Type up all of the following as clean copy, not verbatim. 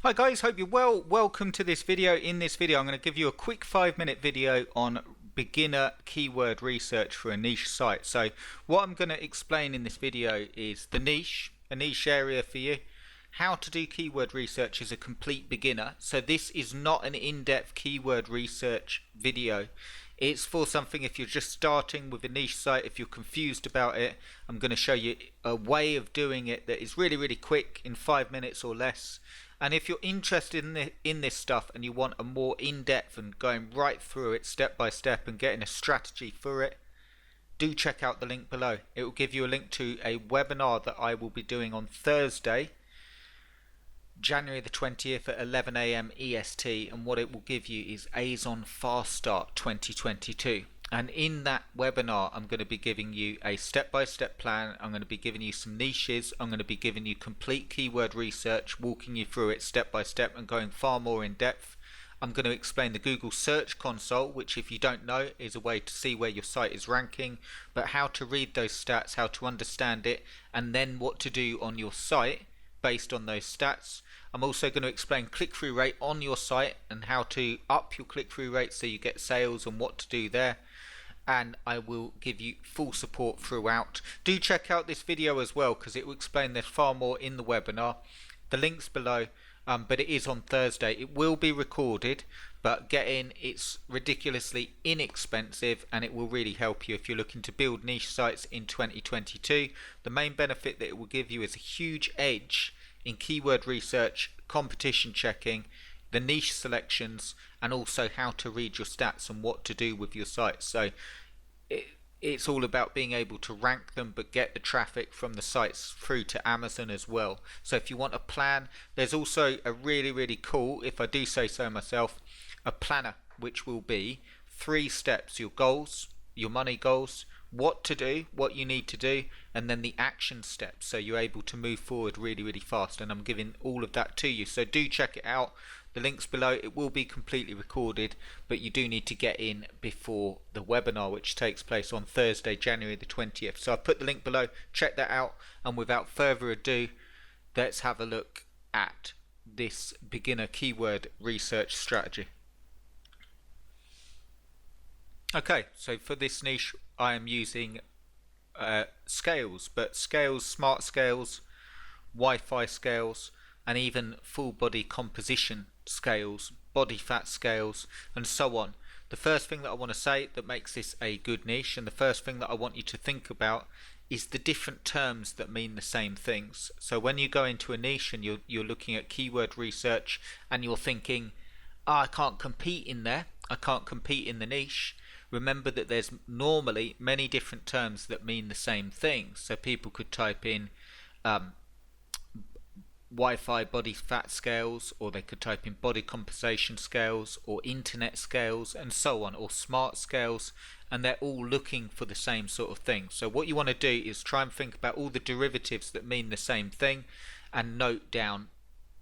Hi guys, hope you're well. Welcome to this video. In this video I'm going to give you a quick 5-minute video on beginner keyword research for a niche site. So what I'm going to explain in this video is the niche, a niche area for you, how to do keyword research as a complete beginner. So this is not an in-depth keyword research video. It's for something if you're just starting with a niche site, if you're confused about it. I'm going to show you a way of doing it that is really quick, in 5 minutes or less. And if you're interested in this stuff and you want a more in-depth and going right through it step by step and getting a strategy for it, do check out the link below. It will give you a link to a webinar that I will be doing on Thursday, January the 20th at 11 AM EST, and what it will give you is ASON Fast Start 2022. And in that webinar I'm going to be giving you a step-by-step plan. I'm going to be giving you some niches. I'm going to be giving you complete keyword research, walking you through it step by step and going far more in depth. I'm going to explain the Google Search Console, which if you don't know is a way to see where your site is ranking, but how to read those stats, how to understand it, and then what to do on your site based on those stats. I'm also going to explain click-through rate on your site and how to up your click-through rate so you get sales and what to do there. And I will give you full support throughout. Do check out this video as well because it will explain this far more in the webinar. The link's below, but it is on Thursday. It will be recorded, but get in. It's ridiculously inexpensive and it will really help you if you're looking to build niche sites in 2022. The main benefit that it will give you is a huge edge in keyword research, competition checking, the niche selections, and also how to read your stats and what to do with your sites. So it's all about being able to rank them but get the traffic from the sites through to Amazon as well. So if you want a plan, there's also a really cool, if I do say so myself, a planner which will be 3 steps: your goals, your money goals, what to do, what you need to do, and then the action steps so you're able to move forward really fast. And I'm giving all of that to you, so do check it out. The link's below. It will be completely recorded, but you do need to get in before the webinar, which takes place on Thursday, January the 20th. So I've put the link below. Check that out, and without further ado, let's have a look at this beginner keyword research strategy. Okay, so for this niche I am using scales, but scales, smart scales, Wi-Fi scales, and even full body composition scales, body fat scales, and so on. The first thing that I want to say that makes this a good niche, and the first thing that I want you to think about, is the different terms that mean the same things. So when you go into a niche and you're looking at keyword research and you're thinking, I can't compete in there, I can't compete in the niche, remember that there's normally many different terms that mean the same thing. So people could type in Wi-Fi body fat scales, or they could type in body composition scales, or internet scales, and so on, or smart scales, and they're all looking for the same sort of thing. So what you want to do is try and think about all the derivatives that mean the same thing and note down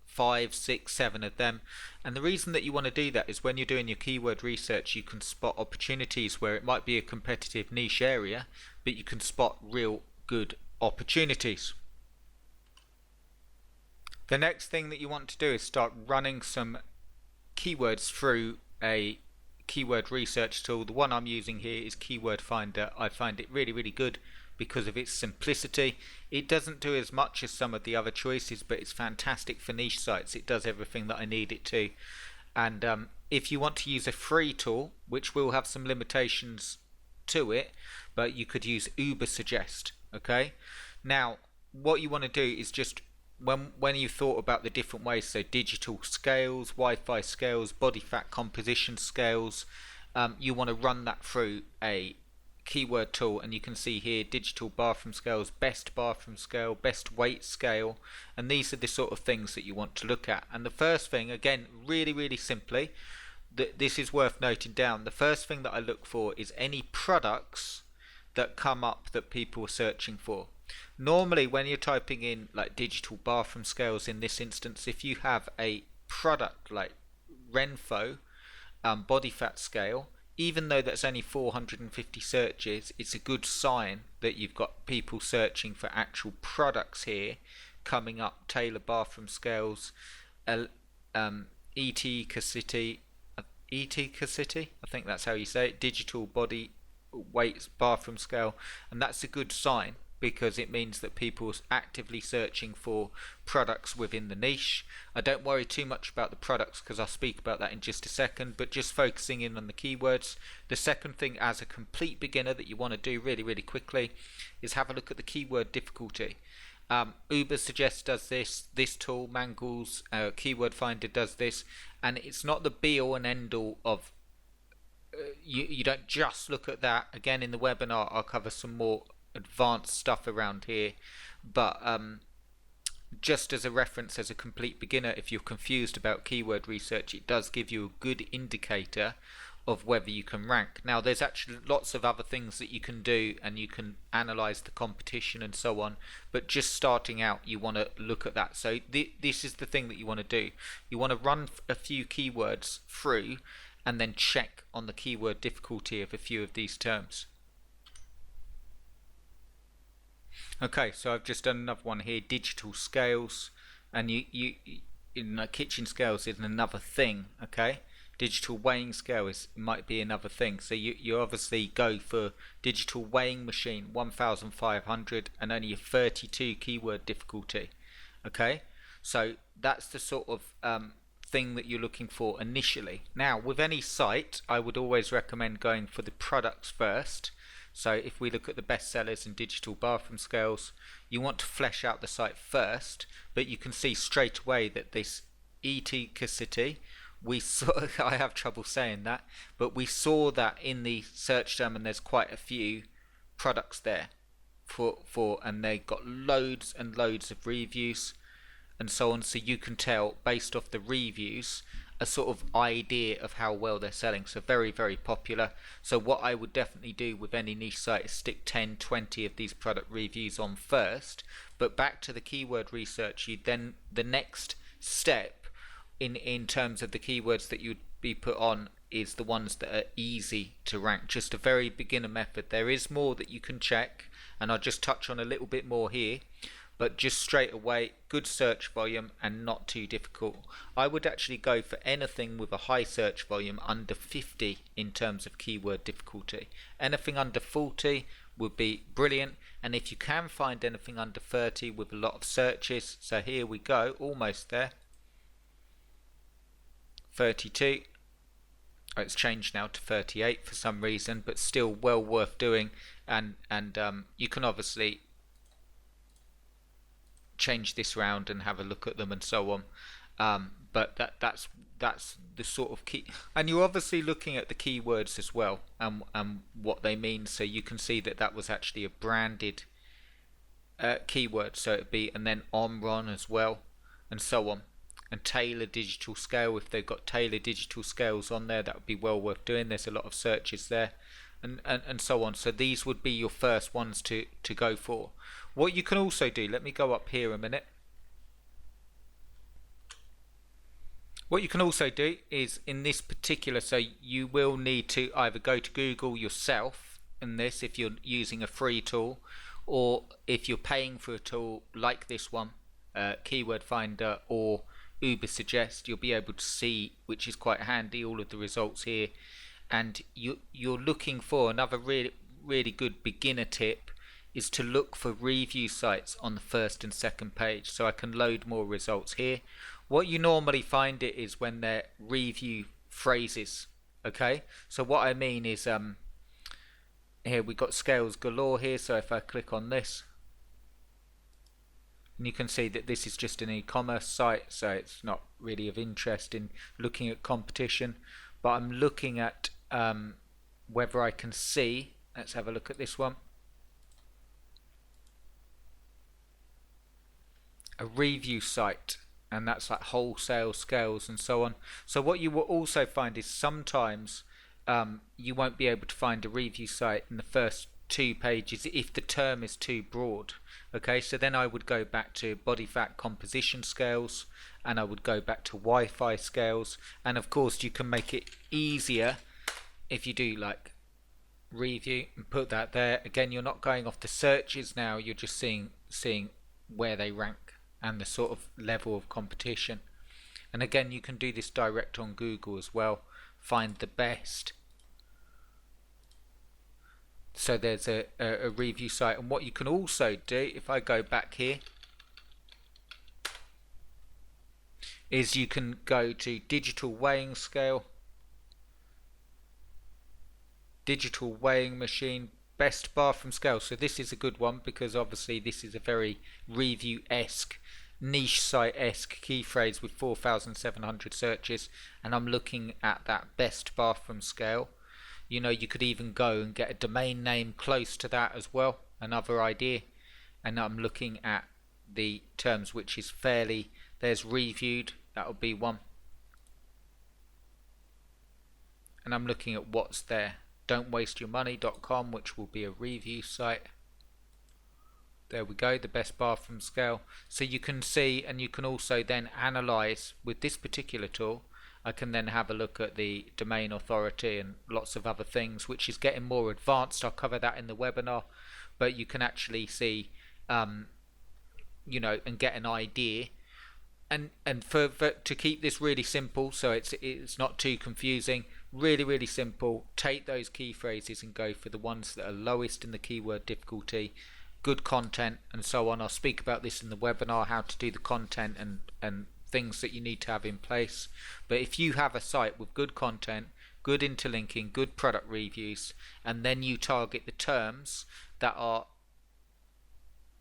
5, 6, 7 of them. And the reason that you want to do that is when you're doing your keyword research, you can spot opportunities where it might be a competitive niche area, but you can spot real good opportunities. The next thing that you want to do is start running some keywords through a keyword research tool. The one I'm using here is Keyword Finder. I find it really good because of its simplicity. It doesn't do as much as some of the other choices, but it's fantastic for niche sites. It does everything that I need it to. And if you want to use a free tool, which will have some limitations to it, but you could use Ubersuggest. Okay, now what you want to do is just when you thought about the different ways, so digital scales, Wi-Fi scales, body fat composition scales, you want to run that through a keyword tool, and you can see here digital bathroom scales, best bathroom scale, best weight scale, and these are the sort of things that you want to look at. And the first thing, again, really simply, this is worth noting down, the first thing that I look for is any products that come up that people are searching for. Normally when you're typing in like digital bathroom scales, in this instance, if you have a product like Renfo body fat scale, even though that's only 450 searches, it's a good sign that you've got people searching for actual products here coming up. Taylor bathroom scales, eticacity, eticacity, I think that's how you say it, digital body weight bathroom scale, and that's a good sign because it means that people are actively searching for products within the niche. I don't worry too much about the products because I'll speak about that in just a second, but just focusing in on the keywords. The second thing as a complete beginner that you want to do really quickly is have a look at the keyword difficulty. Uber Suggest does this tool, Mangle's keyword finder does this, and it's not the be all and end all of you don't just look at that. Again, in the webinar I'll cover some more advanced stuff around here, but just as a reference, as a complete beginner, if you're confused about keyword research, it does give you a good indicator of whether you can rank. Now there's actually lots of other things that you can do, and you can analyze the competition and so on, but just starting out you want to look at that. So this is the thing that you want to do. You want to run a few keywords through and then check on the keyword difficulty of a few of these terms. Okay, so I've just done another one here, digital scales, and you kitchen scales is another thing. Okay, digital weighing scale might be another thing. So you obviously go for digital weighing machine 1500 and only a 32 keyword difficulty. Okay, so that's the sort of thing that you're looking for initially. Now with any site I would always recommend going for the products first. So if we look at the best sellers and digital bathroom scales, you want to flesh out the site first, but you can see straight away that this eticacity, we saw, I have trouble saying that, but we saw that in the search term, and there's quite a few products there and they got loads and loads of reviews and so on, so you can tell based off the reviews a sort of idea of how well they're selling. So very popular. So what I would definitely do with any niche site is stick 10, 20 of these product reviews on first. But back to the keyword research, you then the next step in terms of the keywords that you'd be put on is the ones that are easy to rank. Just a very beginner method. There is more that you can check, and I'll just touch on a little bit more here. But just straight away, good search volume and not too difficult. I would actually go for anything with a high search volume under 50 in terms of keyword difficulty. Anything under 40 would be brilliant, and if you can find anything under 30 with a lot of searches, so here we go, almost there, 32. Oh, it's changed now to 38 for some reason, but still well worth doing, and you can obviously change this round and have a look at them and so on, but that's the sort of key, and you're obviously looking at the keywords as well and what they mean. So you can see that was actually a branded keyword, so it'd be, and then Omron as well and so on, and Taylor digital scale. If they've got Taylor digital scales on there, that would be well worth doing. There's a lot of searches there and so on. So these would be your first ones to go for. What you can also do, let me go up here a minute. What you can also do is in this particular, so you will need to either go to Google yourself in this if you're using a free tool, or if you're paying for a tool like this one, Keyword Finder or Uber Suggest, you'll be able to see, which is quite handy, all of the results here. And you're looking for another really good beginner tip is to look for review sites on the first and second page. So I can load more results here. What you normally find it is when they're review phrases. Okay, so what I mean is here we got scales galore here. So if I click on this, and you can see that this is just an e-commerce site, so it's not really of interest in looking at competition, but I'm looking at whether I can see, let's have a look at this one, a review site, and that's like wholesale scales and so on. So what you will also find is sometimes you won't be able to find a review site in the first 2 pages if the term is too broad. Okay, so then I would go back to body fat composition scales, and I would go back to Wi-Fi scales, and of course you can make it easier if you do like review and put that there. Again, you're not going off the searches now, you're just seeing where they rank and the sort of level of competition And again, you can do this direct on Google as well. Find the best. So there's a review site. And what you can also do, if I go back here, is you can go to digital weighing scale, digital weighing machine, best bathroom scale. So this is a good one because obviously this is a very review-esque, niche site-esque key phrase with 4,700 searches, and I'm looking at that best bathroom scale. You know, you could even go and get a domain name close to that as well, another idea. And I'm looking at the terms which is fairly, there's reviewed, that would be one. And I'm looking at what's there. don'twasteyourmoney.com, which will be a review site. There we go, the best bathroom scale. So you can see, and you can also then analyze with this particular tool. I can then have a look at the domain authority and lots of other things, which is getting more advanced. I'll cover that in the webinar, but you can actually see, you know, and get an idea. And for to keep this really simple, so it's not too confusing, really simple, take those key phrases and go for the ones that are lowest in the keyword difficulty, good content and so on. I'll speak about this in the webinar, how to do the content and things that you need to have in place. But if you have a site with good content, good interlinking, good product reviews, and then you target the terms that are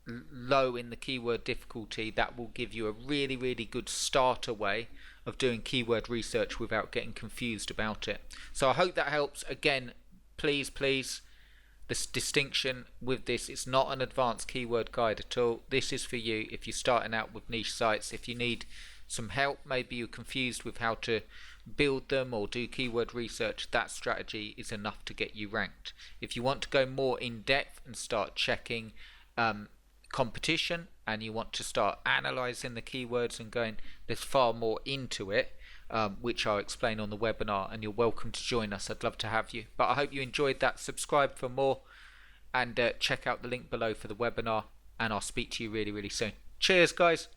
low in the keyword difficulty, that will give you a really good starter way of doing keyword research without getting confused about it. So I hope that helps. Again, please, this distinction with this, it's not an advanced keyword guide at all. This is for you if you're starting out with niche sites. If you need some help, maybe you're confused with how to build them or do keyword research, that strategy is enough to get you ranked. If you want to go more in depth and start checking competition, and you want to start analyzing the keywords and going, there's far more into it, which I'll explain on the webinar, and you're welcome to join us. I'd love to have you. But I hope you enjoyed that. Subscribe for more, and check out the link below for the webinar, and I'll speak to you really soon. Cheers, guys.